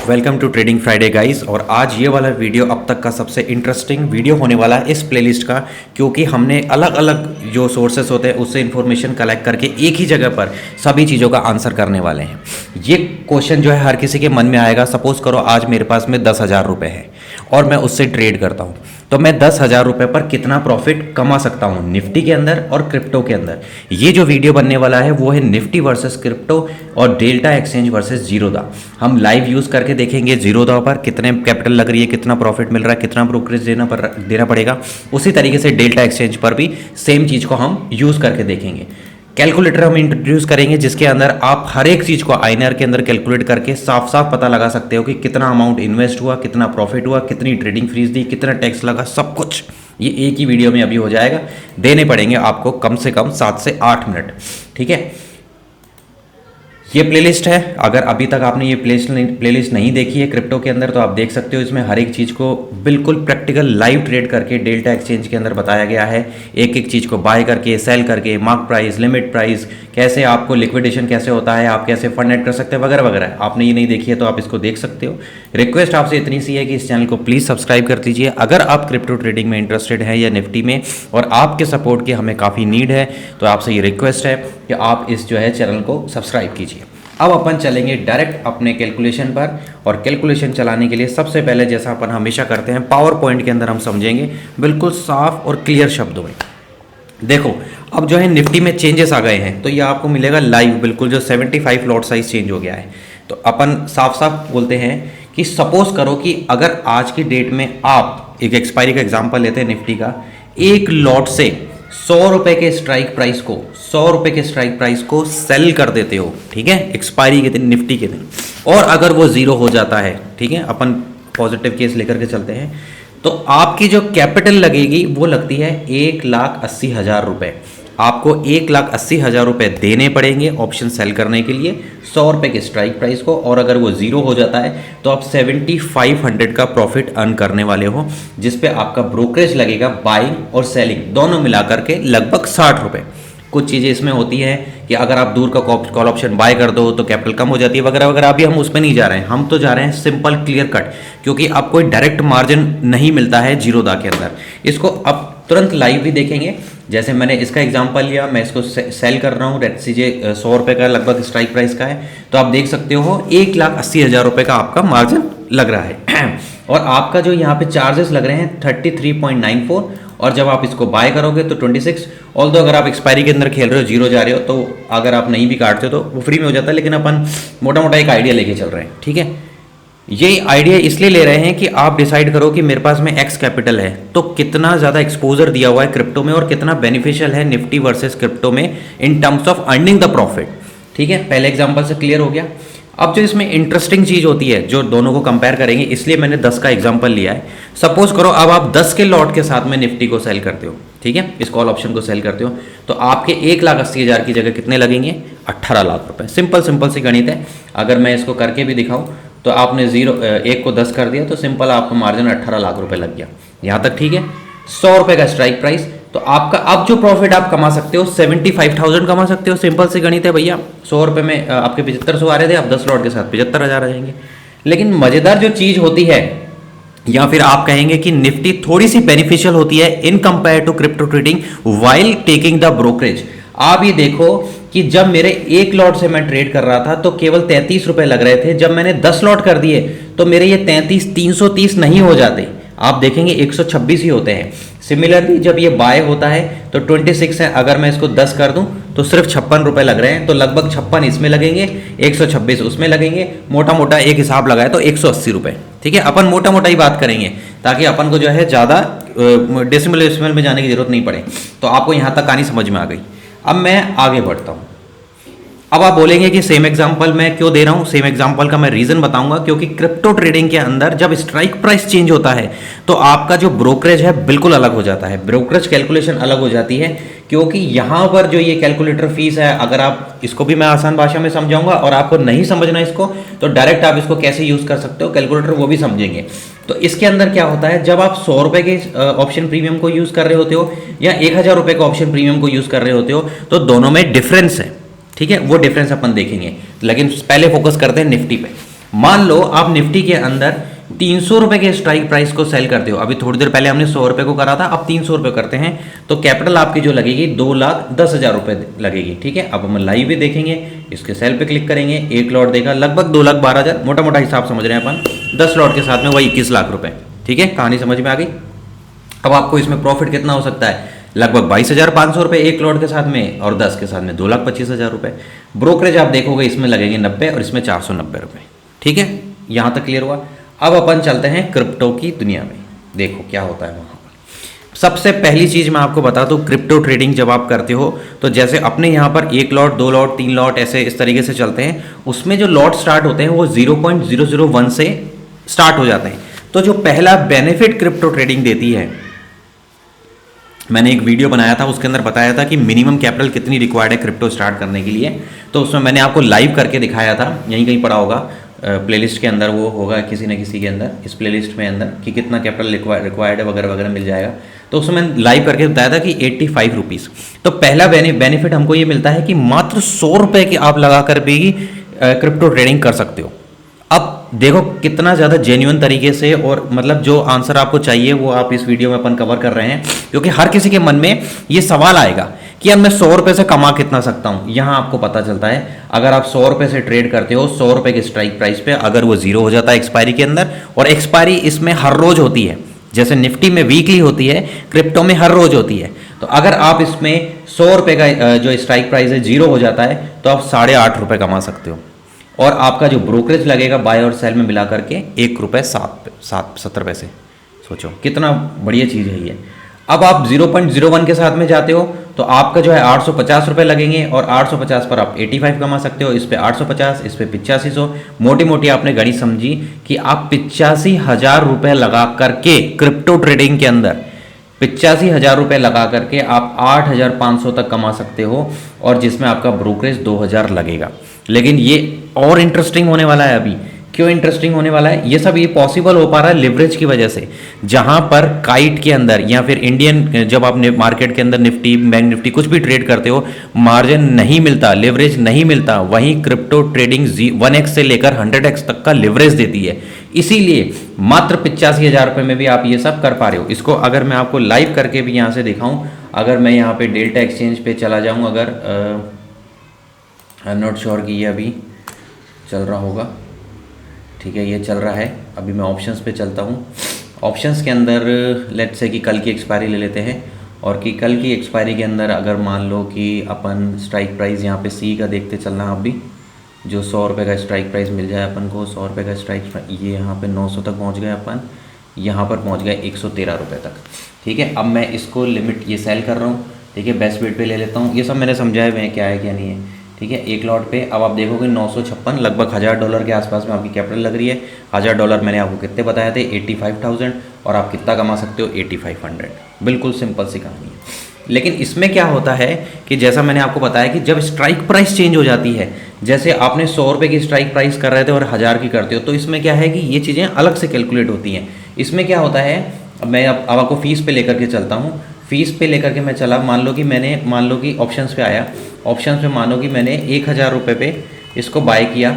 Welcome to trading Friday guys. और आज ये वाला वीडियो अब तक का सबसे इंटरेस्टिंग वीडियो होने वाला है इस प्लेलिस्ट का, क्योंकि हमने अलग अलग जो सोर्सेस होते हैं उससे इन्फॉर्मेशन कलेक्ट करके एक ही जगह पर सभी चीज़ों का आंसर करने वाले हैं। ये क्वेश्चन जो है हर किसी के मन में आएगा। सपोज करो आज मेरे पास में 10,000 रुपये है और मैं उससे ट्रेड करता हूँ, तो मैं 10,000 रुपये पर कितना प्रॉफिट कमा सकता हूँ निफ्टी के अंदर और क्रिप्टो के अंदर। ये जो वीडियो बनने वाला है वो है निफ्टी वर्सेस क्रिप्टो और डेल्टा एक्सचेंज वर्सेस जीरोधा। हम लाइव यूज़ करके देखेंगे जीरोधा पर कितने कैपिटल लग रही है, कितना प्रॉफिट मिल रहा है, कितना ब्रोकरेज देना पड़ेगा। उसी तरीके से डेल्टा एक्सचेंज पर भी सेम चीज़ को हम यूज़ करके देखेंगे। कैलकुलेटर हम इंट्रोड्यूस करेंगे जिसके अंदर आप हर एक चीज़ को आईएनआर के अंदर कैलकुलेट करके साफ साफ पता लगा सकते हो कि कितना अमाउंट इन्वेस्ट हुआ, कितना प्रॉफिट हुआ, कितनी ट्रेडिंग फीस दी, कितना टैक्स लगा, सब कुछ ये एक ही वीडियो में अभी हो जाएगा। देने पड़ेंगे आपको कम से कम 7 से 8 मिनट। ठीक है, ये प्लेलिस्ट है। अगर अभी तक आपने ये प्लेलिस्ट नहीं देखी है क्रिप्टो के अंदर तो आप देख सकते हो। इसमें हर एक चीज़ को बिल्कुल प्रैक्टिकल लाइव ट्रेड करके डेल्टा एक्सचेंज के अंदर बताया गया है। एक एक चीज़ को बाय करके, सेल करके, मार्क प्राइस, लिमिट प्राइस, कैसे आपको लिक्विडेशन कैसे होता है, आप कैसे फंड ऐड कर सकते हैं, वगैरह वगैरह। आपने ये नहीं देखी है तो आप इसको देख सकते हो। रिक्वेस्ट आपसे इतनी सी है कि इस चैनल को प्लीज़ सब्सक्राइब कर दीजिए अगर आप क्रिप्टो ट्रेडिंग में इंटरेस्टेड हैं या निफ्टी में, और आपके सपोर्ट की हमें काफ़ी नीड है। तो आपसे ये रिक्वेस्ट है कि आप इस जो है चैनल को सब्सक्राइब कीजिए। अब अपन चलेंगे डायरेक्ट अपने कैलकुलेशन पर, और कैलकुलेशन चलाने के लिए सबसे पहले जैसा अपन हमेशा करते हैं पावर पॉइंट के अंदर हम समझेंगे बिल्कुल साफ और क्लियर शब्दों में। देखो अब जो है निफ्टी में चेंजेस आ गए हैं तो ये आपको मिलेगा लाइव बिल्कुल, जो 75 लॉट साइज चेंज हो गया है। तो अपन साफ साफ बोलते हैं कि सपोज करो कि अगर आज की डेट में आप एक एक्सपायरी का एग्जाम्पल लेते हैं निफ्टी का, एक लॉट से 100 रुपए के स्ट्राइक प्राइस को 100 रुपए के स्ट्राइक प्राइस को सेल कर देते हो, ठीक है, एक्सपायरी के दिन, निफ्टी के दिन। और अगर वो जीरो हो जाता है, ठीक है, अपन पॉजिटिव केस लेकर के चलते हैं, तो आपकी जो कैपिटल लगेगी वो लगती है 1,80,000 रुपए। आपको 1,80,000 रुपए देने पड़ेंगे ऑप्शन सेल करने के लिए 100 रुपए के स्ट्राइक प्राइस को। और अगर वो जीरो हो जाता है तो आप 7,500 का प्रॉफिट अर्न करने वाले हो, जिसपे आपका ब्रोकरेज लगेगा बाइंग और सेलिंग दोनों मिलाकर के लगभग 60 रुपए। कुछ चीज़ें इसमें होती है कि अगर आप दूर का कॉल ऑप्शन बाय कर दो तो कैपिटल कम हो जाती है, वगैरह वगैरह। अभी हम उसमें नहीं जा रहे हैं, हम तो जा रहे हैं सिंपल क्लियर कट, क्योंकि आप कोई डायरेक्ट मार्जिन नहीं मिलता है जीरोधा के अंदर। इसको अब तुरंत लाइव भी देखेंगे। जैसे मैंने इसका एग्जांपल लिया, मैं इसको सेल कर रहा हूँ, रेट सीजे 100 रुपये का लगभग स्ट्राइक प्राइस का है, तो आप देख सकते हो 1,80,000 रुपये का आपका मार्जिन लग रहा है। और आपका जो यहाँ पे चार्जेस लग रहे हैं 33.94, और जब आप इसको बाय करोगे तो 26। ऑल्दो अगर आप एक्सपायरी के अंदर खेल रहे हो, जीरो जा रहे हो, तो अगर आप नहीं भी काटते हो तो वो फ्री में हो जाता है। लेकिन अपन मोटा मोटा एक आइडिया लेके चल रहे हैं, ठीक है। ये आइडिया इसलिए ले रहे हैं कि आप डिसाइड करो कि मेरे पास में एक्स कैपिटल है तो कितना ज़्यादा एक्सपोजर दिया हुआ है क्रिप्टो में और कितना बेनिफिशियल है निफ्टी वर्सेस क्रिप्टो में in terms of earning the profit. ठीक है, पहले एग्जांपल से क्लियर हो गया। अब जो इसमें इंटरेस्टिंग चीज़ होती है जो दोनों को कंपेयर करेंगे, इसलिए मैंने 10 का एग्जांपल लिया है। सपोज करो अब आप 10 के लॉट के साथ में निफ्टी को सेल करते हो, ठीक है, इस कॉल ऑप्शन को सेल करते हो, तो आपके 1,80,000 की जगह कितने लगेंगे? 18 लाख रुपए। सिंपल सी गणित है। अगर मैं इसको करके भी दिखाऊं तो आपने 1 को 10 कर दिया तो सिंपल आपका मार्जिन 18 लाख रुपए लग गया। यहाँ तक ठीक है। 100 रुपए का स्ट्राइक प्राइस, तो आपका अब जो प्रॉफिट आप कमा सकते हो 75,000 कमा सकते हो। सिंपल सी गणित है भैया। 100 रुपए में आपके 7500 आ रहे थे, आप 10 लॉट के साथ 75,000 आ जाएंगे। लेकिन मजेदार जो चीज होती है, या फिर आप कहेंगे कि निफ्टी थोड़ी सी बेनिफिशियल होती है in compare to crypto trading while taking the brokerage. आप ये देखो कि जब मेरे एक लॉट से मैं ट्रेड कर रहा था तो केवल 33 रुपए लग रहे थे। जब मैंने 10 लॉट कर दिए तो मेरे ये 330 नहीं हो जाते, आप देखेंगे 126 ही होते हैं। सिमिलरली जब ये बाय होता है तो 26 है, अगर मैं इसको 10 कर दूं तो सिर्फ 56 रुपए लग रहे हैं। तो लगभग 56 इसमें लगेंगे, 126 उसमें लगेंगे, मोटा मोटा एक हिसाब लगाए तो 180 रुपए। ठीक है, अपन मोटा मोटा ही बात करेंगे ताकि अपन को जो है ज़्यादा डेसिमल में जाने की जरूरत नहीं पड़े। तो आपको यहाँ तक कहानी समझ में आ गई। अब मैं आगे बढ़ता हूँ। अब आप बोलेंगे कि सेम एग्जांपल मैं क्यों दे रहा हूँ, सेम एग्जांपल का मैं रीजन बताऊंगा। क्योंकि क्रिप्टो ट्रेडिंग के अंदर जब स्ट्राइक प्राइस चेंज होता है तो आपका जो ब्रोकरेज है बिल्कुल अलग हो जाता है, ब्रोकरेज कैलकुलेशन अलग हो जाती है। क्योंकि यहाँ पर जो ये कैलकुलेटर फीस है, अगर आप इसको भी मैं आसान भाषा में समझाऊंगा और आपको नहीं समझना इसको तो डायरेक्ट आप इसको कैसे यूज कर सकते हो कैलकुलेटर, वो भी समझेंगे। तो इसके अंदर क्या होता है, जब आप 100 रुपए के ऑप्शन प्रीमियम को यूज कर रहे होते हो या 1,000 रुपए का ऑप्शन प्रीमियम को यूज कर रहे होते हो तो दोनों में डिफरेंस है। ठीक है, वो डिफरेंस अपन देखेंगे। लेकिन पहले फोकस करते हैं निफ्टी पे। मान लो आप निफ्टी के अंदर 300 रुपए के स्ट्राइक प्राइस को सेल करते हो, अभी थोड़ी देर पहले हमने 100 रुपए को करा था, अब 300 रुपए करते हैं, तो कैपिटल आपकी जो लगेगी 2,10,000 रुपए लगेगी। ठीक है, अब हम लाइव भी देखेंगे, इसके सेल पे क्लिक करेंगे, एक लॉट देगा लगभग 2,12,000, मोटा मोटा हिसाब समझ रहे हैं अपन, 10 लॉट के साथ में वही 21 लाख रुपए। ठीक है, कहानी समझ में आ गई। अब आपको इसमें प्रॉफिट कितना हो सकता है, लगभग 22,500 रुपए एक लॉट के साथ में, और 10 के साथ में 2,25,000 रुपए। ब्रोकरेज आप देखोगे इसमें लगेंगे 90 और इसमें 490 रुपए। ठीक है, यहां तक क्लियर हुआ। अब अपन चलते हैं क्रिप्टो की दुनिया में, देखो क्या होता है वहां पर। सबसे पहली चीज मैं आपको बता दूं, क्रिप्टो ट्रेडिंग जब आप करते हो तो जैसे अपने यहाँ पर 1 लॉट 2 लॉट 3 लॉट ऐसे इस तरीके से चलते हैं, उसमें जो लॉट स्टार्ट होते हैं वो 0.001 से स्टार्ट हो जाते हैं। तो जो पहला बेनिफिट क्रिप्टो ट्रेडिंग देती है, मैंने एक वीडियो बनाया था उसके अंदर बताया था कि मिनिमम कैपिटल कितनी रिक्वायर्ड है क्रिप्टो स्टार्ट करने के लिए, तो उसमें मैंने आपको लाइव करके दिखाया था, यहीं कहीं पड़ा होगा प्लेलिस्ट के अंदर, वो होगा किसी न किसी के अंदर, इस प्लेलिस्ट में अंदर कि कितना कैपिटल रिक्वायर्ड है वगैरह वगैरह मिल जाएगा। तो उसमें मैंने लाइव करके बताया था कि 85 रुपीज़। तो पहला बेनिफिट हमको ये मिलता है कि मात्र 100 रुपये की आप लगा कर भी क्रिप्टो ट्रेडिंग कर सकते हो। अब देखो कितना ज़्यादा जेन्युइन तरीके से, और मतलब जो आंसर आपको चाहिए वो आप इस वीडियो में अपन कवर कर रहे हैं, क्योंकि हर किसी के मन में ये सवाल आएगा कि यार मैं 100 रुपये से कमा कितना सकता हूं। यहां आपको पता चलता है, अगर आप 100 रुपये से ट्रेड करते हो 100 रुपये के स्ट्राइक प्राइस पे, अगर वो जीरो हो जाता है एक्सपायरी के अंदर, और एक्सपायरी इसमें हर रोज होती है, जैसे निफ्टी में वीकली होती है, क्रिप्टो में हर रोज होती है। तो अगर आप इसमें 100 रुपये का जो स्ट्राइक प्राइस है जीरो हो जाता है, तो आप 8.5 रुपये कमा सकते हो, और आपका जो ब्रोकरेज लगेगा बाय और सेल में मिला करके 1.70 रुपये। सोचो कितना बढ़िया चीज़ है ये। अब आप 0.01 के साथ में जाते हो तो आपका जो है 850 रुपये लगेंगे, और 850 पर आप 85 कमा सकते हो, इस पे 850, इस पे 8500। मोटी मोटी आपने गणित समझी कि आप 85,000 रुपये लगा करके क्रिप्टो ट्रेडिंग के अंदर 85,000 रुपये लगा करके आप 8,500 तक कमा सकते हो, और जिसमें आपका ब्रोकरेज 2,000 लगेगा। लेकिन ये और इंटरेस्टिंग होने वाला है। अभी क्यों इंटरेस्टिंग होने वाला है, ये सब ये पॉसिबल हो पा रहा है लिवरेज की वजह से। जहां पर काइट के अंदर या फिर इंडियन, जब आप मार्केट के अंदर निफ्टी, बैंक निफ्टी कुछ भी ट्रेड करते हो, मार्जिन नहीं मिलता, लिवरेज नहीं मिलता, वहीं क्रिप्टो ट्रेडिंग 1x से लेकर 100x तक का लिवरेज देती है। इसीलिए मात्र 85,000 रुपये में भी आप ये सब कर पा रहे हो। इसको अगर मैं आपको लाइव करके भी यहाँ से दिखाऊं, अगर मैं यहाँ पे डेल्टा एक्सचेंज पे चला जाऊँ, अगर आई एम नॉट श्योर कि ये अभी चल रहा होगा, ठीक है ये चल रहा है। अभी मैं ऑप्शंस पे चलता हूँ। ऑप्शंस के अंदर लेट्स से कि कल की एक्सपायरी ले लेते हैं, और कि कल की एक्सपायरी के अंदर अगर मान लो कि अपन स्ट्राइक प्राइस यहाँ पे सी का देखते चलना, आप भी जो 100 रुपये का स्ट्राइक प्राइस मिल जाए अपन को, 100 रुपये का स्ट्राइक, ये यहाँ पे 900 तक पहुँच गए अपन, यहाँ पर पहुँच गए 113 रुपये तक। ठीक है, अब मैं इसको लिमिट ये सेल कर रहा हूँ। ठीक है, बेस्ट बिड पे ले लेता हूँ। ये सब मैंने समझाया हुए हैं क्या है क्या नहीं है। ठीक है, एक लॉट पे अब आप देखोगे 956, लगभग $1,000 के आसपास में आपकी कैपिटल लग रही है। $1,000 मैंने आपको कितने बताए थे, 85,000, और आप कितना कमा सकते हो, 8500। बिल्कुल सिंपल सी कहानी है। लेकिन इसमें क्या होता है कि जैसा मैंने आपको बताया कि जब स्ट्राइक प्राइस चेंज हो जाती है, जैसे आपने 100 रुपये की स्ट्राइक प्राइस कर रहे थे और 1000 की करते हो, तो इसमें क्या है कि ये चीज़ें अलग से कैलकुलेट होती हैं। इसमें क्या होता है, मैं अब आपको फीस पे लेकर के चलता हूँ। फीस पे लेकर के मैं चला, मान लो कि ऑप्शंस पे आया, ऑप्शंस पे मानो कि मैंने 1,000 रुपये पे इसको बाय किया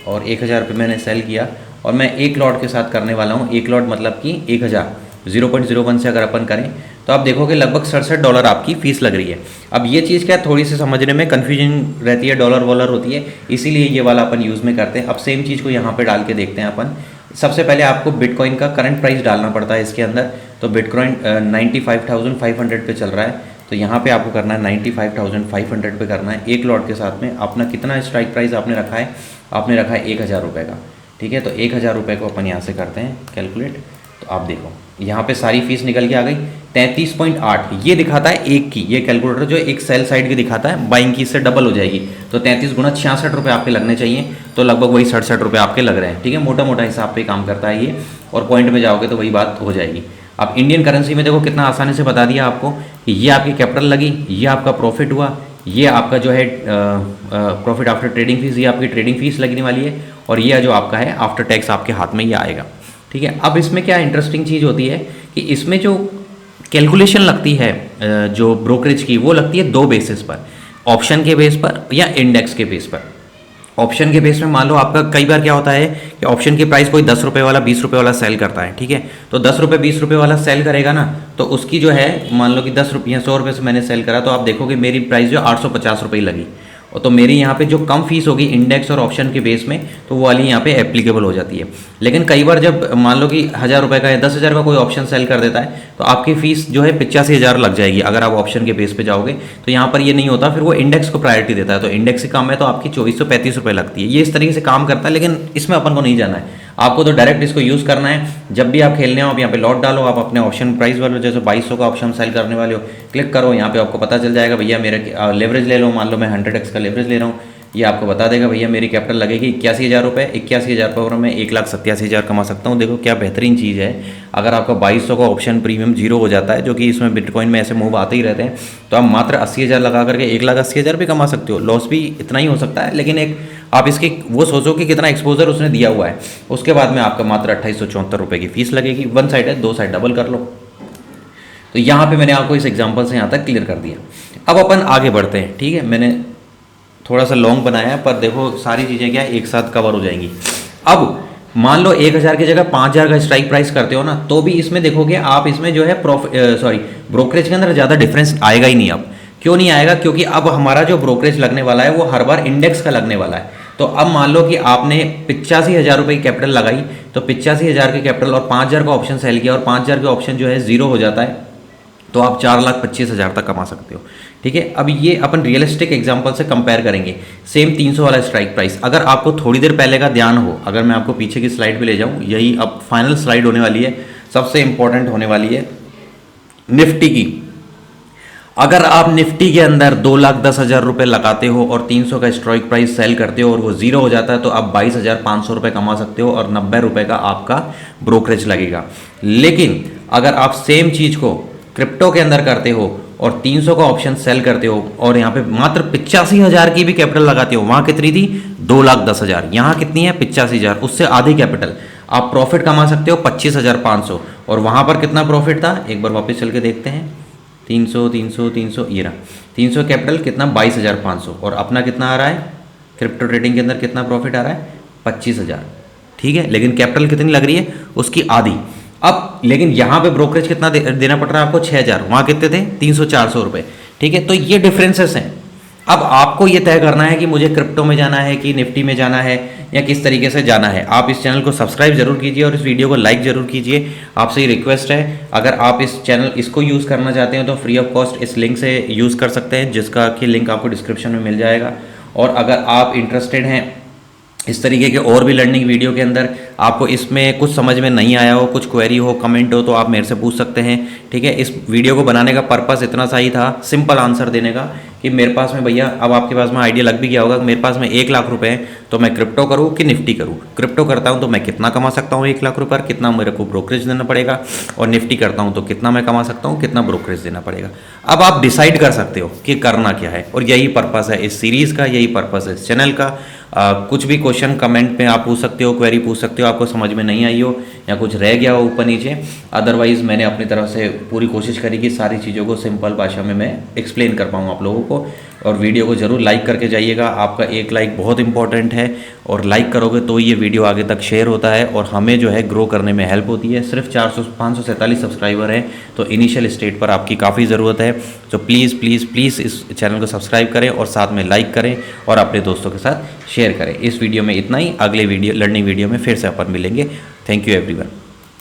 और 1,000 रुपये मैंने सेल किया, और मैं एक लॉट के साथ करने वाला हूँ। एक लॉट मतलब कि 1,000, 0.01 से अगर अपन करें तो आप देखोगे लगभग $67 आपकी फीस लग रही है। अब ये चीज़ क्या थोड़ी सी समझने में कन्फ्यूजन रहती है, डॉलर वॉलर होती है, इसीलिए ये वाला अपन यूज़ में करते हैं। अब सेम चीज़ को यहाँ पे डाल के देखते हैं अपन। सबसे पहले आपको बिटकॉइन का करंट प्राइस डालना पड़ता है इसके अंदर। तो बिटकॉइन 95,500 पे चल रहा है, तो यहाँ पे आपको करना है 95,500 पे करना है। एक लॉट के साथ में अपना कितना स्ट्राइक प्राइस आपने रखा है, आपने रखा है 1,000 रुपये का। ठीक है, तो 1,000 रुपये को अपन यहाँ से करते हैं कैलकुलेट। तो आप देखो यहाँ पे सारी फीस निकल के आ गई 33.8, ये दिखाता है एक की, ये कैलकुलेटर जो एक सेल साइड की दिखाता है, बाइंग की इससे डबल हो जाएगी। तो 33 गुना 66 रुपये आपके लगने चाहिए, तो लगभग वही 67 रुपये आपके लग रहे हैं। ठीक है, मोटा मोटा हिसाब पे काम करता है ये, और पॉइंट में जाओगे तो वही बात हो जाएगी। अब इंडियन करेंसी में देखो कितना आसानी से बता दिया आपको कि ये आपकी कैपिटल लगी, ये आपका प्रॉफिट हुआ, ये आपका जो है प्रॉफिट आफ्टर ट्रेडिंग फीस, ये आपकी ट्रेडिंग फीस लगने वाली है, और ये जो आपका है आफ्टर टैक्स आपके हाथ में ये आएगा। ठीक है, अब इसमें क्या इंटरेस्टिंग चीज़ होती है कि इसमें जो कैलकुलेशन लगती है जो ब्रोकरेज की, वो लगती है दो बेसिस पर, ऑप्शन के बेस पर या इंडेक्स के बेस पर। ऑप्शन के बेस में मान लो आपका कई बार क्या होता है कि ऑप्शन की प्राइस कोई 10 रुपये वाला 20 रुपये वाला सेल करता है, ठीक है। तो 10 रुपये 20 रुपये वाला सेल करेगा ना, तो उसकी जो है मान लो कि 10 रुपये 100 रुपये से मैंने सेल करा, तो आप देखोगे मेरी प्राइस जो 850 रुपये लगी। और तो मेरी यहाँ पे जो कम फीस होगी इंडेक्स और ऑप्शन के बेस में, तो वो वाली यहाँ पे एप्लीकेबल हो जाती है। लेकिन कई बार जब मान लो कि 1000 रुपये का या 10,000 का कोई ऑप्शन सेल कर देता है, तो आपकी फीस जो है 85,000 लग जाएगी अगर आप ऑप्शन के बेस पे जाओगे। तो यहाँ पर ये नहीं होता, फिर वो इंडेक्स को प्रायोरिटी देता है, तो इंडेक्स से कम है तो आपकी 2435 रुपये लगती है। ये इस तरीके से काम करता है, लेकिन इसमें अपन को नहीं जाना है, आपको तो डायरेक्ट इसको यूज़ करना है। जब भी आप खेलने हो आप यहाँ पे लॉट डालो, आप अपने ऑप्शन प्राइस वाले जैसे 2200 का ऑप्शन सेल करने वाले हो, क्लिक करो, यहाँ पे आपको पता चल जाएगा भैया मेरा लेवरेज ले लो, मान लो मैं 100x का लेवरेज ले रहा हूँ, ये आपको बता देगा भैया मेरी कैपिटल लगेगी 81,000 रुपये। 81,000 रुपये और मैं 1,87,000 कमा सकता हूँ। देखो क्या बेहतरीन चीज़ है। अगर आपका 2200 का ऑप्शन प्रीमियम जीरो हो जाता है, जो कि इसमें बिटकॉइन में ऐसे मूव आते ही रहते हैं, तो आप मात्र 80,000 लगा करके 1,80,000 भी कमा सकते हो। लॉस भी इतना ही हो सकता है, लेकिन एक आप इसकी वो सोचो कि कितना एक्सपोजर उसने दिया हुआ है। उसके बाद में आपका मात्र 2874 रुपये की फीस लगेगी। वन साइड है, दो साइड डबल कर लो। तो यहाँ पे मैंने आपको इस एग्जांपल से यहाँ तक क्लियर कर दिया। अब अपन आगे बढ़ते हैं, ठीक है। मैंने थोड़ा सा लॉन्ग बनाया है, पर देखो सारी चीज़ें क्या एक साथ कवर हो जाएंगी। अब मान लो 1,000 की जगह 5,000 का स्ट्राइक प्राइस करते हो ना, तो भी इसमें देखोगे आप इसमें जो है ब्रोकरेज के अंदर ज़्यादा डिफरेंस आएगा ही नहीं। अब क्यों नहीं आएगा? क्योंकि अब हमारा जो ब्रोकरेज लगने वाला है वो हर बार इंडेक्स का लगने वाला है। तो अब मान लो कि आपने 85,000 रुपये की कैपिटल लगाई, तो 85,000 की कैपिटल और 5,000 का ऑप्शन सेल किया और 5,000 का ऑप्शन जो है जीरो हो जाता है, तो आप 4,25,000 तक कमा सकते हो, ठीक है। अब ये अपन रियलिस्टिक एग्जांपल से कंपेयर करेंगे। सेम 300 वाला स्ट्राइक प्राइस, अगर आपको थोड़ी देर पहले का ध्यान हो, अगर मैं आपको पीछे की स्लाइड पे ले जाऊं, यही अब फाइनल स्लाइड होने वाली है, सबसे इंपॉर्टेंट होने वाली है निफ्टी की। अगर आप निफ्टी के अंदर 2,10,000 रुपये लगाते हो और 300 का स्ट्राइक प्राइस सेल करते हो और वो जीरो हो जाता है, तो आप 22,500 रुपये कमा सकते हो और 90 रुपये का आपका ब्रोकरेज लगेगा। लेकिन अगर आप सेम चीज़ को क्रिप्टो के अंदर करते हो और 300 का ऑप्शन सेल करते हो और यहाँ पे मात्र 85,000 की भी कैपिटल लगाते हो, वहाँ कितनी थी 2,10,000, यहाँ कितनी है 85,000, उससे आधी कैपिटल, आप प्रॉफिट कमा सकते हो 25,500। और वहाँ पर कितना प्रॉफिट था, एक बार वापस चल के देखते हैं। 300 ये रहा, 300 कैपिटल कितना 22,500, और अपना कितना आ रहा है क्रिप्टो ट्रेडिंग के अंदर कितना प्रॉफिट आ रहा है 25,000, ठीक है। लेकिन कैपिटल कितनी लग रही है, उसकी आधी। अब लेकिन यहाँ पे ब्रोकरेज कितना देना पड़ रहा है आपको 6,000, वहाँ कितने थे 300-400 रुपये, ठीक है। तो ये डिफरेंसेस हैं। अब आपको ये तय करना है कि मुझे क्रिप्टो में जाना है कि निफ्टी में जाना है या किस तरीके से जाना है। आप इस चैनल को सब्सक्राइब जरूर कीजिए और इस वीडियो को लाइक जरूर कीजिए। आपसे ये रिक्वेस्ट है, अगर आप इस चैनल इसको यूज़ करना चाहते हैं तो फ्री ऑफ कॉस्ट इस लिंक से यूज़ कर सकते हैं, जिसका कि लिंक आपको डिस्क्रिप्शन में मिल जाएगा। और अगर आप इंटरेस्टेड हैं इस तरीके के और भी लर्निंग वीडियो के अंदर, आपको इसमें कुछ समझ में नहीं आया हो, कुछ क्वेरी हो, कमेंट हो, तो आप मेरे से पूछ सकते हैं, ठीक है। इस वीडियो को बनाने का पर्पस इतना सा ही था, सिंपल आंसर देने का, कि मेरे पास में भैया, अब आपके पास में आइडिया लग भी गया होगा, मेरे पास में 1 लाख रुपए हैं, तो मैं क्रिप्टो करूँ कि निफ्टी करूँ। क्रिप्टो करता हूँ तो मैं कितना कमा सकता हूँ 1 लाख रुपये पर, कितना मेरे को ब्रोकरेज देना पड़ेगा, और निफ्टी करता हूँ तो कितना मैं कमा सकता हूँ, कितना ब्रोकरेज देना पड़ेगा। अब आप डिसाइड कर सकते हो कि करना क्या है, और यही पर्पस है इस सीरीज़ का, यही पर्पस है इस चैनल का। कुछ भी क्वेश्चन कमेंट में आप पूछ सकते हो, क्वेरी पूछ सकते हो, आपको समझ में नहीं आई हो या कुछ रह गया हो ऊपर नीचे। अदरवाइज़ मैंने अपनी तरफ से पूरी कोशिश करी कि सारी चीज़ों को सिंपल भाषा में मैं एक्सप्लेन कर पाऊँ आप लोगों को। और वीडियो को ज़रूर लाइक करके जाइएगा, आपका एक लाइक बहुत इंपॉर्टेंट है, और लाइक करोगे तो ये वीडियो आगे तक शेयर होता है और हमें जो है ग्रो करने में हेल्प होती है। सिर्फ 547 सब्सक्राइबर हैं, तो इनिशियल स्टेट पर आपकी काफ़ी ज़रूरत है। तो प्लीज़ प्लीज़ प्लीज़ इस चैनल को सब्सक्राइब करें और साथ में लाइक करें और अपने दोस्तों के साथ शेयर करें। इस वीडियो में इतना ही, अगले वीडियो लर्निंग वीडियो में फिर से अपन मिलेंगे। Thank you everyone.